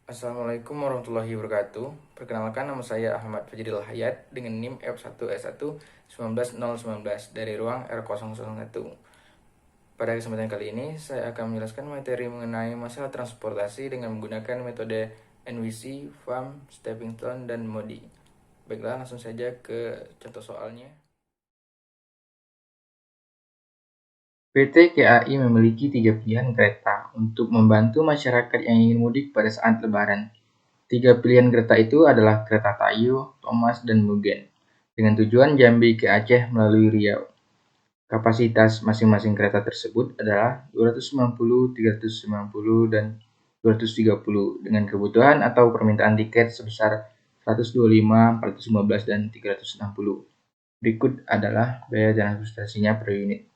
Assalamualaikum warahmatullahi wabarakatuh. Perkenalkan, nama saya Ahmad Fajril Hayat dengan NIM F1S1 19019 dari ruang R001. Pada kesempatan kali ini, saya akan menjelaskan materi mengenai masalah transportasi dengan menggunakan metode NWC, FAM, Stepping Stone, dan MODI. Baiklah, langsung saja ke contoh soalnya. PT KAI memiliki 3 pilihan kereta untuk membantu masyarakat yang ingin mudik pada saat Lebaran. 3 pilihan kereta itu adalah kereta Tayo, Thomas, dan Mugen, dengan tujuan Jambi ke Aceh melalui Riau. Kapasitas masing-masing kereta tersebut adalah 290, 390, dan 230 dengan kebutuhan atau permintaan tiket sebesar 125, 415, dan 360. Berikut adalah biaya transportasinya per unit.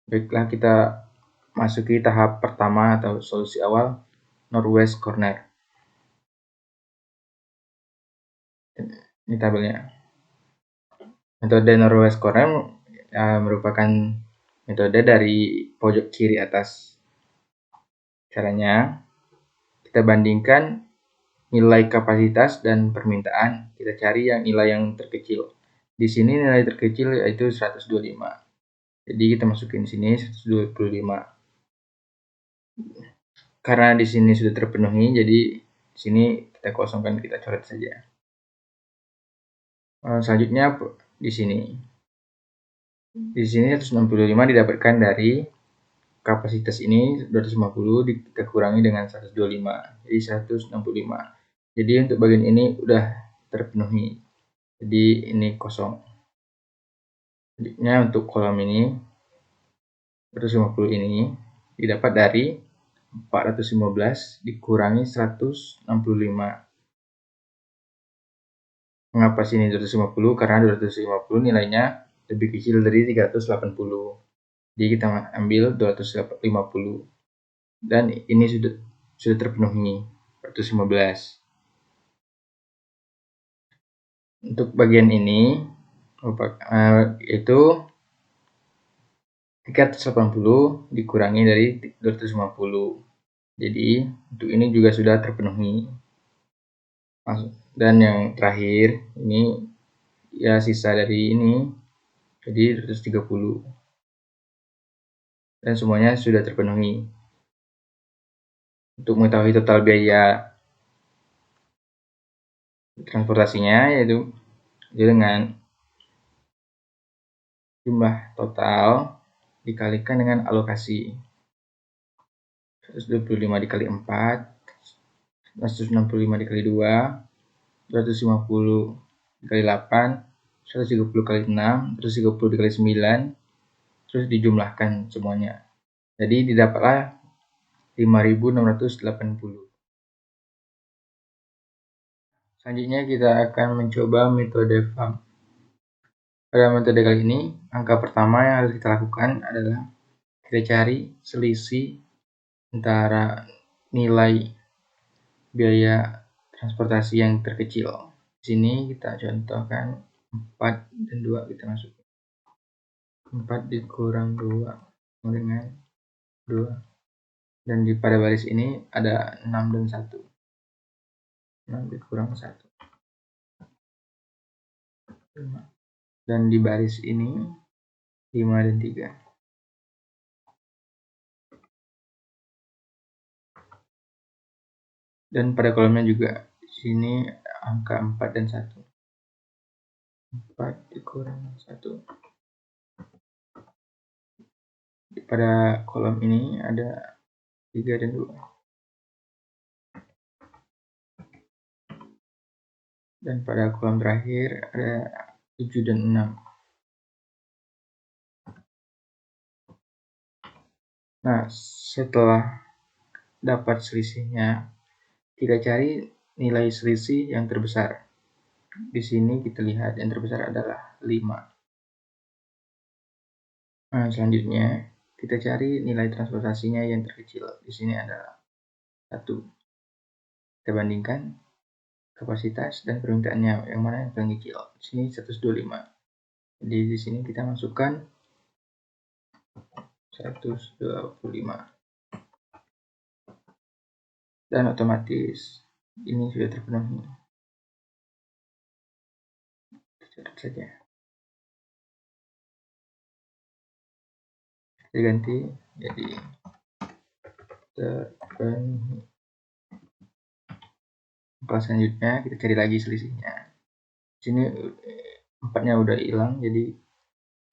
Baiklah, kita masuki tahap pertama atau solusi awal, Northwest Corner. Ini tabelnya. Metode Northwest Corner merupakan metode dari pojok kiri atas. Caranya, kita bandingkan nilai kapasitas dan permintaan. Kita cari nilai yang terkecil. Di sini nilai terkecil yaitu 125. Jadi kita masukin sini 125. Karena di sini sudah terpenuhi, jadi di sini kita kosongkan, kita coret saja. Selanjutnya di sini. Di sini 165 didapatkan dari kapasitas ini 250 kita kurangi dengan 125, jadi 165. Jadi untuk bagian ini udah terpenuhi, jadi ini kosong. Selanjutnya untuk kolom ini 250 ini didapat dari 415 dikurangi 165. Mengapa sini 250? Karena 250 nilainya lebih kecil dari 380. Jadi kita ambil 250 dan ini sudah terpenuhi 415. Untuk bagian ini yaitu 380 dikurangi dari 250. Jadi untuk ini juga sudah terpenuhi. Dan yang terakhir ini ya sisa dari ini, jadi 230. Dan semuanya sudah terpenuhi. Untuk mengetahui total biaya transportasinya yaitu dengan jumlah total dikalikan dengan alokasi. 125 dikali 4, 165 dikali 2, 250 dikali 8, 130 kali 6, 130 dikali 9, terus dijumlahkan semuanya. Jadi didapatlah 5.680. Selanjutnya kita akan mencoba metode FAM. Pada metode kali ini, angka pertama yang harus kita lakukan adalah kita cari selisih antara nilai biaya transportasi yang terkecil. Di sini kita contohkan 4 dan 2 kita masuk. 4 dikurang 2 dengan 2. Dan pada baris ini ada 6 dan 1. 6 dikurang 1. 5. Dan di baris ini 5 dan 3. Dan pada kolomnya juga di sini angka 4 dan 1. 4 dikurang 1. Pada kolom ini ada 3 dan 2. Dan pada kolom terakhir ada 7 dan 6. Nah, setelah dapat selisihnya, kita cari nilai selisih yang terbesar. Di sini kita lihat yang terbesar adalah 5. Nah, selanjutnya kita cari nilai transportasinya yang terkecil. Di sini adalah 1. Kita bandingkan kapasitas dan permintaannya, yang mana yang paling kecil. Di sini 125. Jadi di sini kita masukkan 125. dan otomatis ini sudah terpenuhi. Catat saja. Kita ganti jadi terpenuhi. Kalau selanjutnya kita cari lagi selisihnya. Sini 4-nya udah hilang, jadi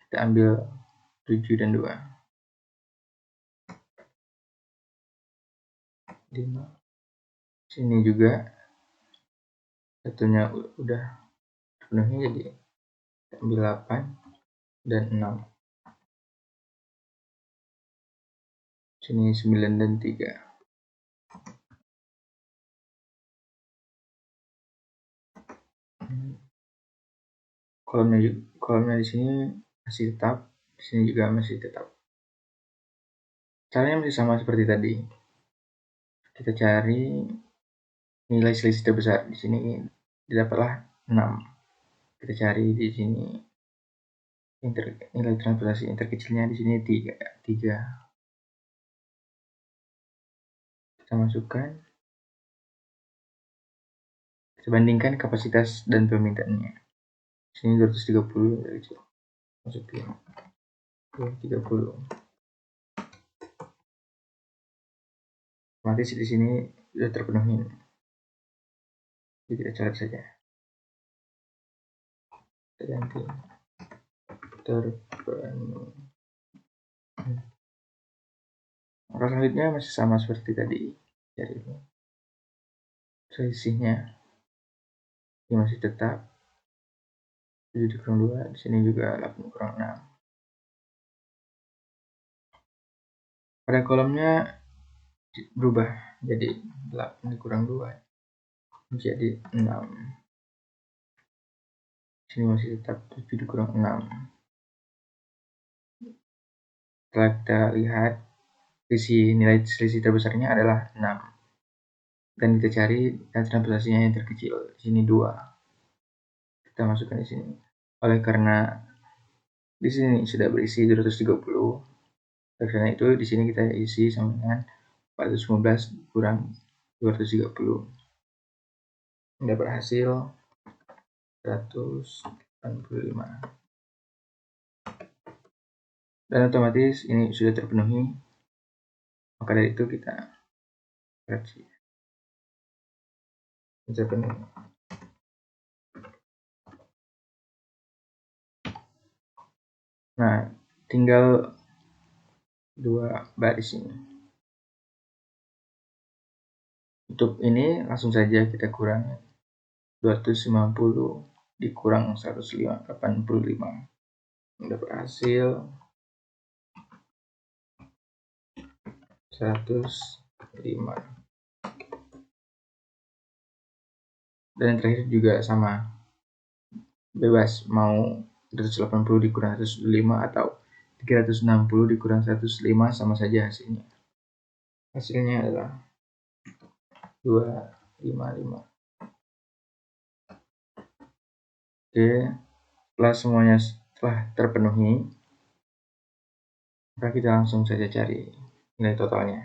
kita ambil 7 dan 2. 5. Sini juga satunya udah terpenuhi, jadi kita ambil 8 dan 6. Sini 9 dan 3. Kolomnya di sini masih tetap, di sini juga masih tetap. Caranya masih sama seperti tadi. Kita cari nilai selisih terbesar. Di sini didapatlah 6. Kita cari di sini nilai transportasi yang terkecilnya di sini 3. Kita masukkan. Kita bandingkan kapasitas dan permintaannya. Di sini 230 dari kecil. Masukin 230. Otomatis di sini sudah terpenuhi. Jadi kita catat saja. Kita ganti terpenuhi. Maka selanjutnya masih sama seperti tadi. Jadi selisihnya ini masih tetap 7 dikurang 2. Di sini juga 8 kurang 6. Pada kolomnya berubah jadi 8 dikurang 2 jadi 6. Sini masih tetap 7 dikurang 6. Setelah kita lihat nilai selisih terbesarnya adalah 6. Dan kita cari transportasinya yang terkecil. Di sini 2. Kita masukkan di sini. Oleh karena di sini sudah berisi 230, karena itu di sini kita isi sama dengan 415 kurang 230. Dapat hasil 185. Dan otomatis ini sudah terpenuhi. Maka dari itu kita koreksi. Terpenuhi. Nah, tinggal 2 baris ini. Untuk ini langsung saja kita kurangi 250 dikurang 185. Dapat hasil 105. Dan yang terakhir juga sama, bebas mau 180 dikurang 105 atau 360 dikurang 105, sama saja hasilnya. Hasilnya adalah 255. Oke, setelah semuanya terpenuhi, maka kita langsung saja cari nilai totalnya.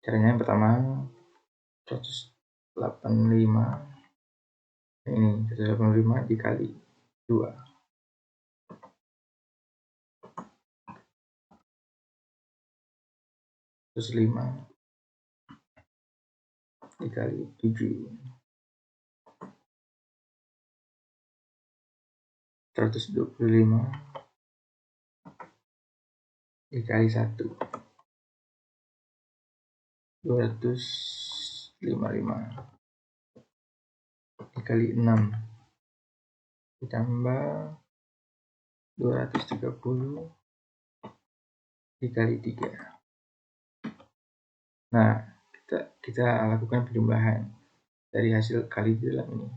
Caranya yang pertama 185, ini 185 dikali 2. 105 dikali 7. 125 dikali 1. 255 dikali 6 ditambah 230 dikali 3. Nah, kita lakukan penjumlahan dari hasil kali di dalam ini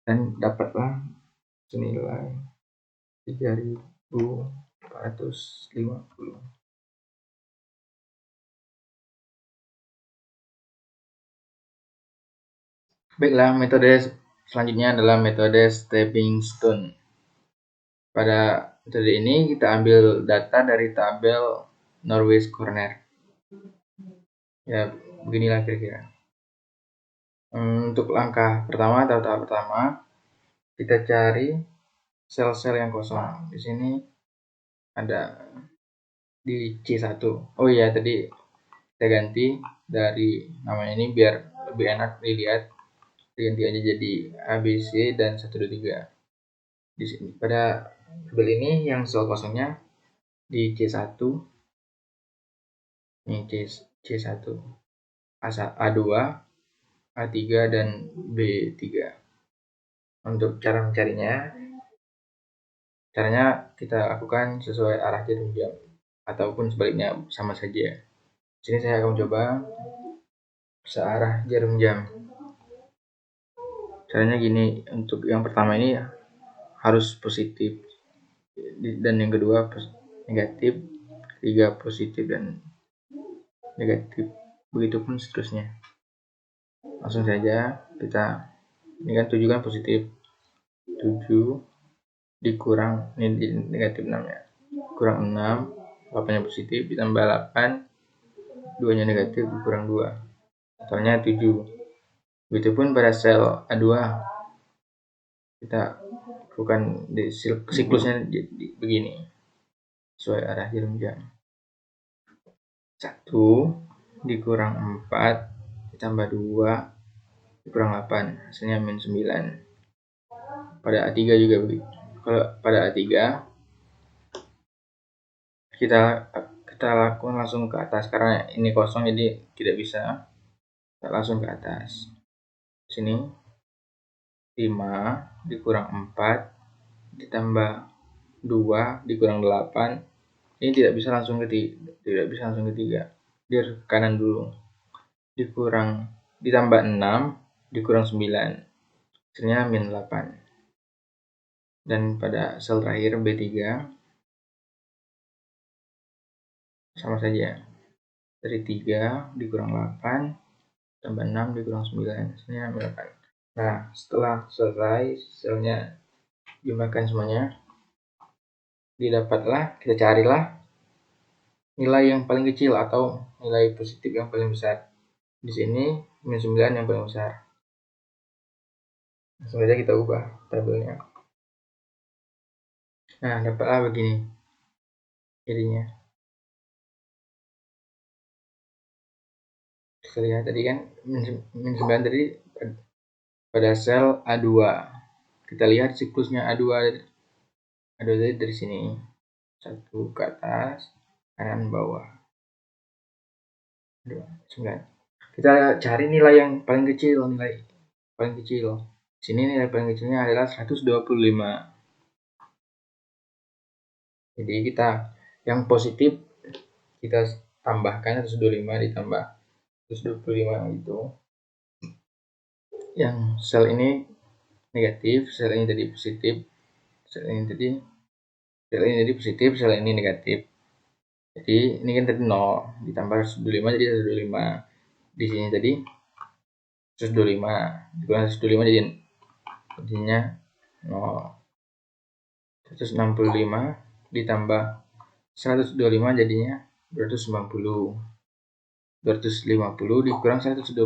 dan dapatlah senilai 3.450. Baiklah, metode selanjutnya adalah metode stepping stone. Pada metode ini kita ambil data dari tabel Norwich Corner. Ya, beginilah kira-kira. Untuk langkah pertama atau tahap pertama, kita cari sel-sel yang kosong. Di sini ada di C1. Oh iya, tadi kita ganti dari nama ini biar lebih enak dilihat. Diganti aja jadi ABC dan 1, 2, 3. Di sini pada tabel ini yang sel kosongnya di C1, ini C1, A2, A3 dan B3. Untuk cara mencarinya, caranya kita lakukan sesuai arah jarum jam ataupun sebaliknya sama saja. Di sini saya akan coba searah jarum jam. Caranya gini, untuk yang pertama ini harus positif dan yang kedua negatif, ketiga positif dan negatif, begitupun seterusnya. Langsung saja kita, ini kan 7 kan positif, 7 dikurang, ini negatif 6 ya, kurang 6, 8 nya positif ditambah 8, 2 nya negatif dikurang 2, totalnya 7. Begitupun pada sel A2 kita lakukan di siklusnya begini sesuai arah jarum jam. 1 dikurang 4 ditambah 2 dikurang 8, hasilnya min 9. Pada A3 juga begitu. Kalau pada A3 kita lakukan langsung ke atas karena ini kosong jadi tidak bisa, kita langsung ke atas. Sini 5 dikurang 4 ditambah 2 dikurang 8, ini tidak bisa langsung ke 3, biar ke kanan dulu, dikurang ditambah 6 dikurang 9, hasilnya min 8. Dan pada sel terakhir B3 sama saja, dari 3 dikurang 8 tambah 6 dikurang 9, hasilnya min 8. Nah, setelah selesai selnya jumlahkan semuanya, kita carilah nilai yang paling kecil atau nilai positif yang paling besar. Di sini min 9 yang paling besar. Langsung saja kita ubah tabelnya. Nah, dapatlah begini jadinya. Kita lihat tadi kan min 9 tadi pada sel A2. Kita lihat siklusnya A2 dari sini. 1 ke atas, kanan bawah. 2, 9. Kita cari nilai yang paling kecil, Di sini nilai paling kecilnya adalah 125. Jadi kita yang positif kita tambahkan 125 ditambah 125 itu. Yang sel ini negatif, sel ini tadi positif, sel ini tadi positif, sel ini negatif. Jadi ini kan tadi 0 ditambah 125 jadi 125. Di sini tadi 125 dikurang 125 jadinya 0. 165 ditambah 125 jadinya 250. 250 dikurang 125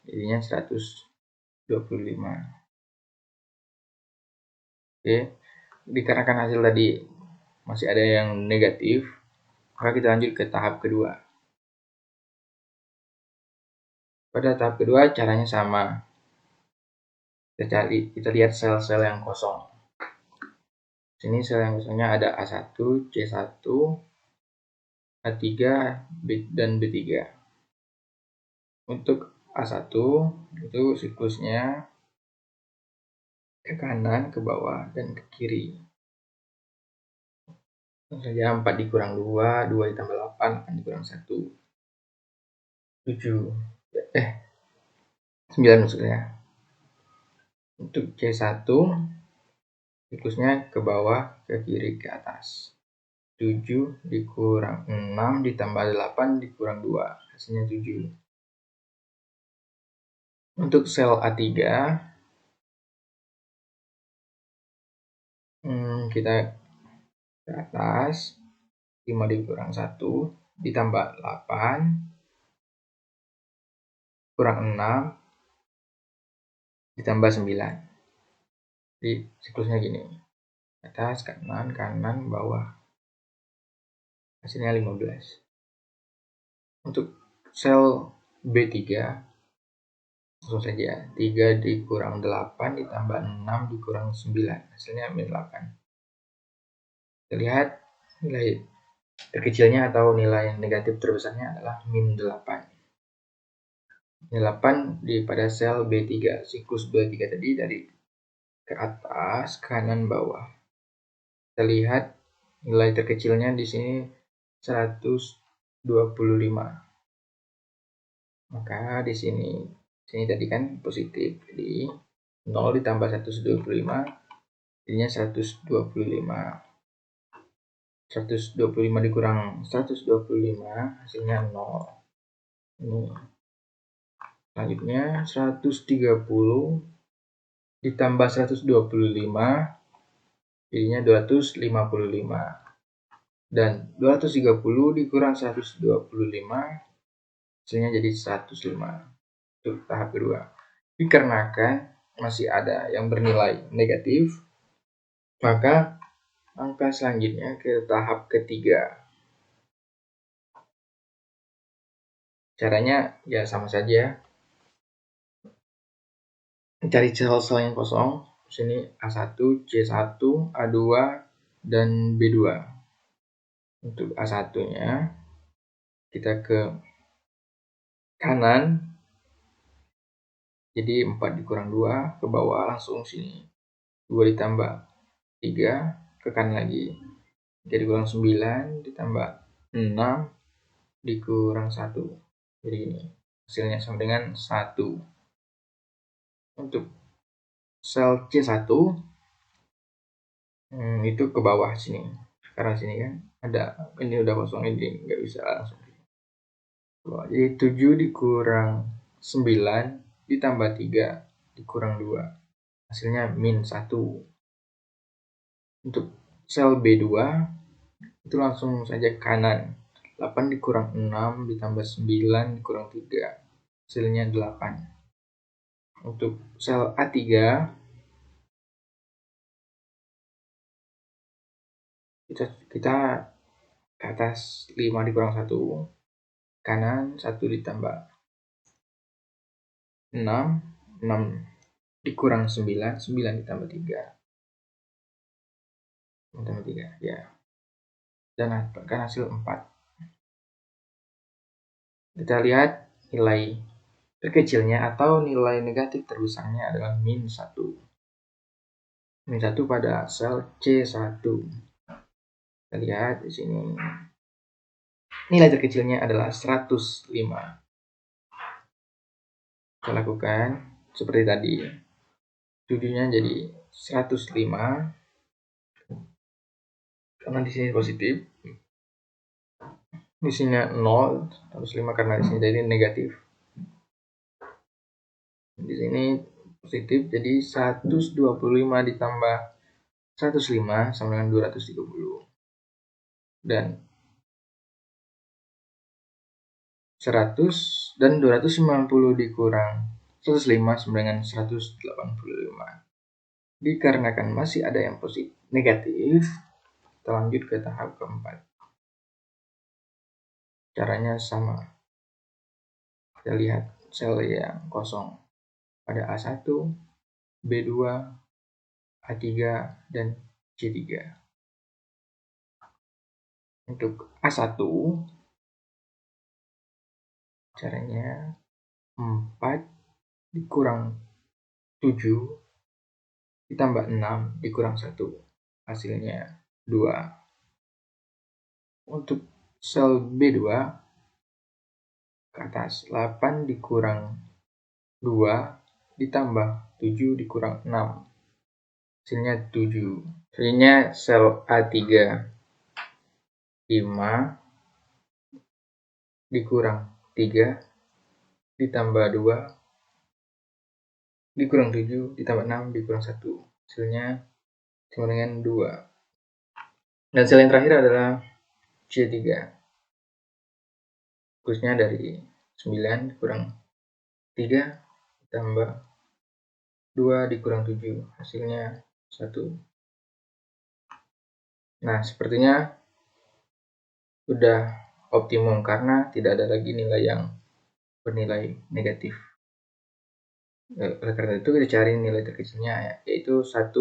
jadinya 125. Oke, dikarenakan hasil tadi masih ada yang negatif, maka kita lanjut ke tahap kedua. Pada tahap kedua caranya sama. Kita lihat sel-sel yang kosong. Sini sel yang kosongnya ada A1, C1, A3, dan B3. Untuk A1 itu siklusnya ke kanan, ke bawah, dan ke kiri. Langsung saja 4 dikurang 2, 2 ditambah 8, 8 dikurang 1, 7. 9 maksudnya. Untuk C1 siklusnya ke bawah, ke kiri, ke atas. 7 dikurang 6 ditambah 8 dikurang 2, hasilnya 7. Untuk sel A3 kita ke atas, 5 dikurang 1 ditambah 8 kurang 6 ditambah 9. Jadi siklusnya gini, atas, kanan, kanan, bawah, hasilnya 15. Untuk sel B3 langsung saja, 3 dikurang 8 ditambah 6 dikurang 9, hasilnya min 8. Kita lihat nilai terkecilnya atau nilai negatif terbesarnya adalah min 8. Min 8 pada sel B3, siklus B3 tadi dari ke atas, kanan, bawah. Kita lihat nilai terkecilnya di sini 125. Maka di sini tadi kan positif. Jadi 0 ditambah 125 jadinya 125. 125 dikurang 125 hasilnya 0. Ini selanjutnya 130 ditambah 125 jadinya 255. Dan 230 dikurang 125 hasilnya jadi 105. Untuk tahap kedua. Dikarenakan masih ada yang bernilai negatif, maka angka selanjutnya ke tahap ketiga. Caranya ya sama saja. Mencari sel-sel yang kosong. Di sini A1, C1, A2, dan B2. Untuk A1-nya kita ke kanan. Jadi 4 dikurang 2 ke bawah langsung sini. 2 ditambah 3 ke kanan lagi. 3 dikurang 9 ditambah 6 dikurang 1. Jadi ini hasilnya sama dengan 1. Untuk sel C1 itu ke bawah sini. Karena sini kan ada, ini udah kosong, ini nggak bisa langsung. Jadi 7 dikurang 9 ditambah 3 dikurang 2. Hasilnya min 1. Untuk sel B2 itu langsung saja ke kanan. 8 dikurang 6 ditambah 9 dikurang 3. Hasilnya 8. Untuk sel A3 kita ke atas 5 dikurang 1, kanan 1 ditambah 6, 6 dikurang 9, 9 ditambah 3. Ditambah 3, ya. Dan kan hasil 4. Kita lihat nilai terkecilnya atau nilai negatif terbesarnya adalah min 1. Min 1 pada sel C1. Kita lihat di sini. Nilai terkecilnya adalah 105. Kita lakukan seperti tadi. 7-nya jadi 105. Karena di sini positif. Di sini 0, 105 karena di sini jadi negatif. Di sini positif, jadi 125 ditambah 105 sama dengan 230. Dan 100 dan 290 dikurang 105 sama dengan 185. Dikarenakan masih ada yang positif negatif, kita lanjut ke tahap keempat. Caranya sama. Kita lihat sel yang kosong pada A1, B2, A3, dan C3. Untuk A1 caranya 4 dikurang 7 ditambah 6 dikurang 1, hasilnya 2. Untuk sel B2 ke atas 8 dikurang 2 ditambah 7 dikurang 6, hasilnya 7. Hasilnya sel A3 5 dikurang 3 ditambah 2 dikurang 7 ditambah 6 dikurang 1, hasilnya sama dengan 2. Dan sel yang terakhir adalah C3. Siklusnya dari 9 dikurang 3 ditambah 2 dikurang 7, hasilnya 1. Nah, sepertinya sudah optimum karena tidak ada lagi nilai yang bernilai negatif. Oleh karena itu kita cari nilai terkecilnya, yaitu 1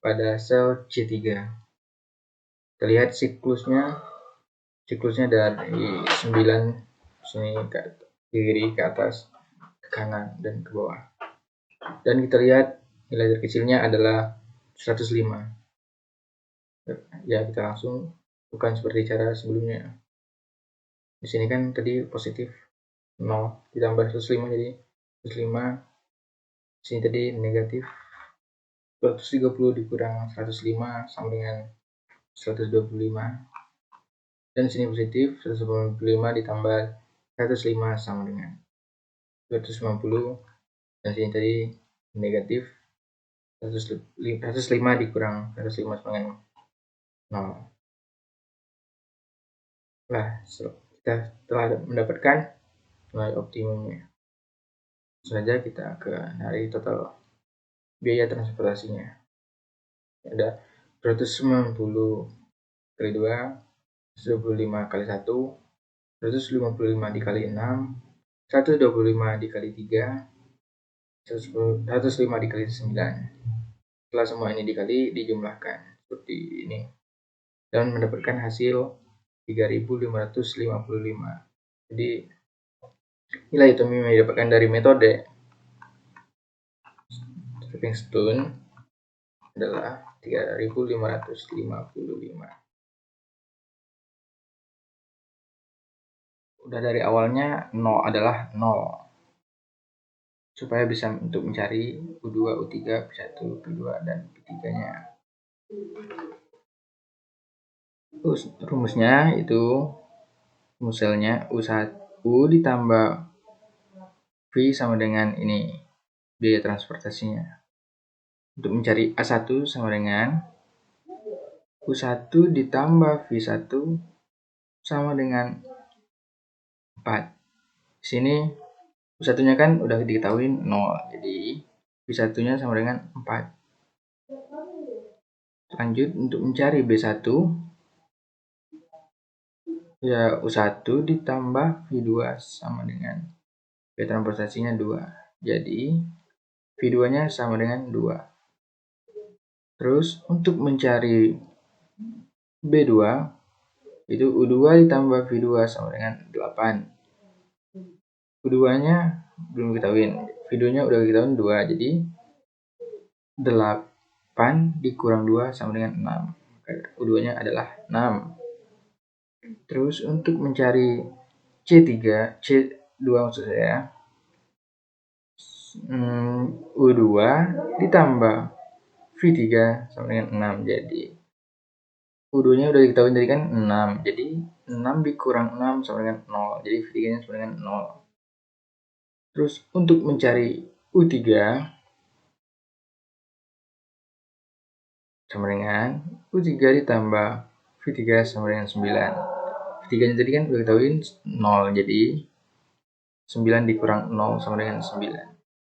pada sel C3. Kita lihat siklusnya dari 9 sini ke kiri, ke atas, ke kanan, dan ke bawah. Dan kita lihat nilai terkecilnya adalah 105. Ya, kita langsung bukan seperti cara sebelumnya. Di sini kan tadi positif 0 ditambah 105 jadi 105. Di sini tadi negatif 230 dikurang 105 sama dengan 125. Dan sini positif 195 ditambah 105 sama dengan 250. Dan sini tadi negatif 105 dikurang 105 sama dengan 0. Nah, kita telah mendapatkan nilai optimumnya. Saja kita dari total biaya transportasinya. Ada 290 kali 2, 125 kali 1, 155 dikali 6, 125 dikali 3, 105 dikali 9. Setelah semua ini dikali, dijumlahkan seperti ini dan mendapatkan hasil 3555. Jadi nilai optimum yang didapatkan dari metode stepping stone adalah 3555. Udah dari awalnya 0 adalah 0. Supaya bisa untuk mencari U2, U3, P1, P2, dan P3-nya. Rumusnya itu rumusnya U1 ditambah V sama dengan ini biaya transportasinya. Untuk mencari A1 sama dengan U1 ditambah V1 sama dengan 4. Di sini U1-nya kan udah diketahui 0, jadi V1-nya sama dengan 4. Lanjut untuk mencari B1, ya U1 ditambah V2 sama dengan biaya transportasinya 2. Jadi V2-nya sama dengan 2. Terus untuk mencari B2 itu U2 ditambah V2 sama dengan 8. U2-nya belum diketahui, V2-nya udah diketahui 2, jadi 8 dikurang 2 sama dengan 6. U2-nya adalah 6. Terus untuk mencari C2 maksud saya, U2 ditambah V3 sama dengan 6. Jadi U2-nya udah diketahui tadi kan 6. Jadi 6 dikurang 6 sama dengan 0. Jadi V3-nya sama dengan 0. Terus untuk mencari U3 sama dengan U3 ditambah V3 sama dengan 9. V3-nya tadi kan udah diketahui 0. Jadi 9 dikurang 0 sama dengan 9.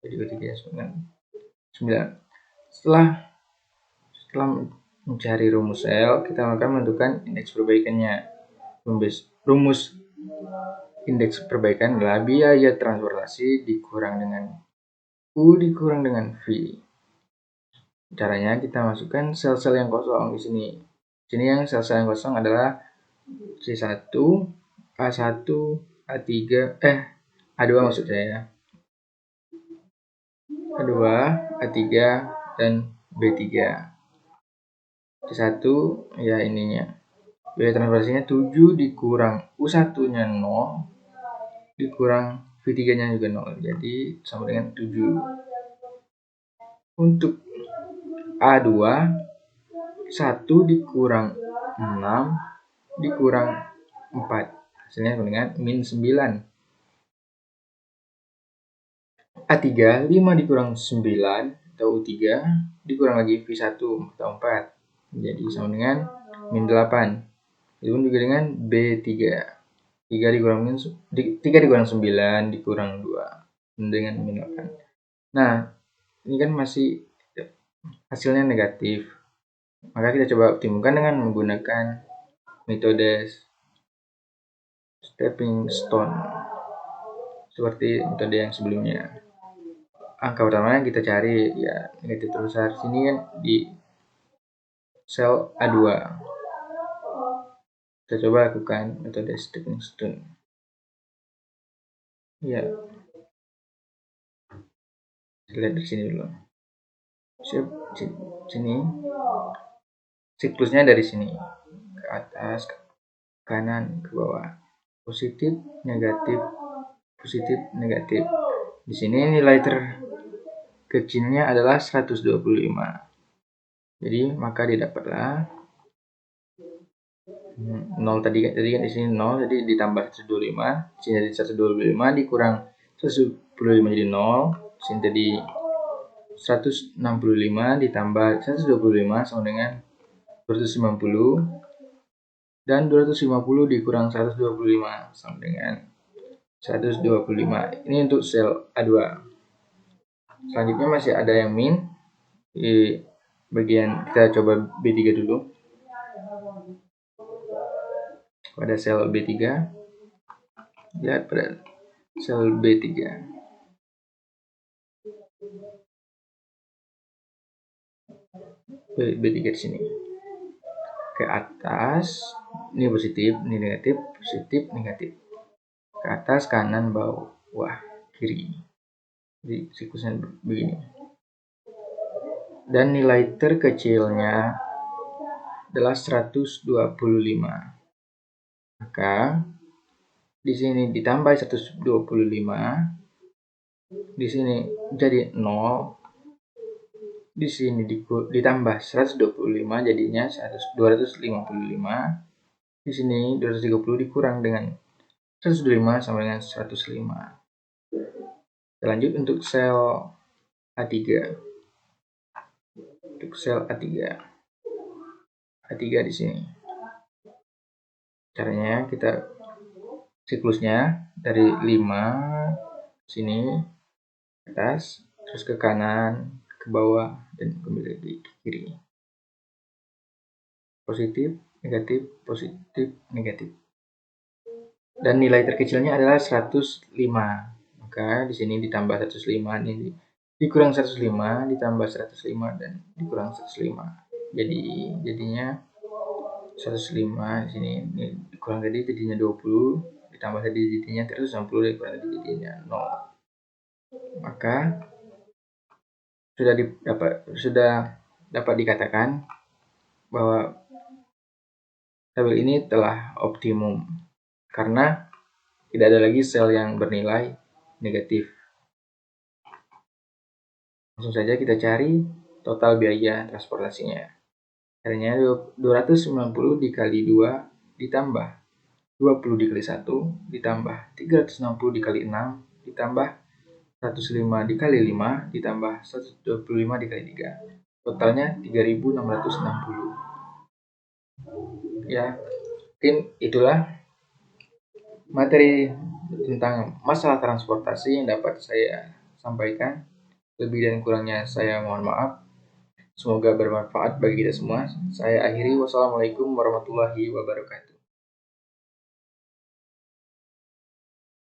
Jadi U3-nya sama dengan 9. Setelah mencari rumus L, kita akan menentukan indeks perbaikannya. Rumus indeks perbaikan adalah biaya transportasi dikurang dengan U dikurang dengan V. Caranya kita masukkan sel-sel yang kosong di sini. Di sini yang sel-sel yang kosong adalah C1, A1, A3, A2 maksud saya. A2, A3, dan B3. C1 ya ininya. Biaya transportasinya 7 dikurang U1-nya 0 dikurang V3-nya juga 0. Jadi sama dengan 7. Untuk A2 1 dikurang 6 dikurang 4. Hasilnya sama dengan min 9. A3 5 dikurang 9 atau U3 dikurang lagi V1 atau 4. Jadi sama dengan min 8. Itu pun juga dengan B3. 3 dikurang 9 dikurang 2 dengan min 8. Nah, ini kan masih hasilnya negatif. Maka kita coba optimalkan dengan menggunakan metode stepping stone seperti metode yang sebelumnya. Angka pertama yang kita cari ya negatif terbesar. Sini kan di sel A2. Kita coba lakukan metode stepping stone. Ya, lihat di sini dulu. Sini siklusnya dari sini ke atas, ke kanan, ke bawah. Positif, negatif, positif, negatif. Di sini nilai terkecilnya adalah 125. Jadi maka didapatlah 0 tadi kan di sini 0, jadi ditambah 125, di sini jadi 125 dikurang 125 jadi 0, di sini tadi 165 ditambah 125 sama dengan 250, dan 250 dikurang 125 sama dengan 125. Ini untuk sel A2. Selanjutnya masih ada yang min di bagian, kita coba B3 dulu. Pada sel B3, lihat pada sel B3. B3 di sini. Ke atas, ini positif, ini negatif, positif, negatif. Ke atas, kanan, bawah, kiri. Jadi siklusnya begini. Dan nilai terkecilnya adalah 125. Maka di sini ditambah 125, di sini jadi 0, di sini ditambah 125 jadinya 255, di sini 230 dikurang dengan 125 sama dengan 105. Kita lanjut untuk sel A3. Untuk sel A3 di sini. Caranya kita siklusnya dari 5 sini ke atas, terus ke kanan, ke bawah, dan kembali lagi ke kiri. Positif, negatif, positif, negatif. Dan nilai terkecilnya adalah 105. Maka di sini ditambah 105, ini dikurang 105, ditambah 105, dan dikurang 105. Jadinya 105 di sini, ini dikurang tadi jadinya 20, ditambah tadi jadinya 160, dikurang tadi jadinya 0. Maka sudah dapat dikatakan bahwa tabel ini telah optimum karena tidak ada lagi sel yang bernilai negatif. Langsung saja kita cari total biaya transportasinya. Caranya 290 dikali 2 ditambah 20 dikali 1 ditambah 360 dikali 6 ditambah 105 dikali 5 ditambah 125 dikali 3. Totalnya 3660. Ya, mungkin itulah materi tentang masalah transportasi yang dapat saya sampaikan. Lebih dan kurangnya saya mohon maaf. Semoga bermanfaat bagi kita semua. Saya akhiri. Wassalamualaikum warahmatullahi wabarakatuh.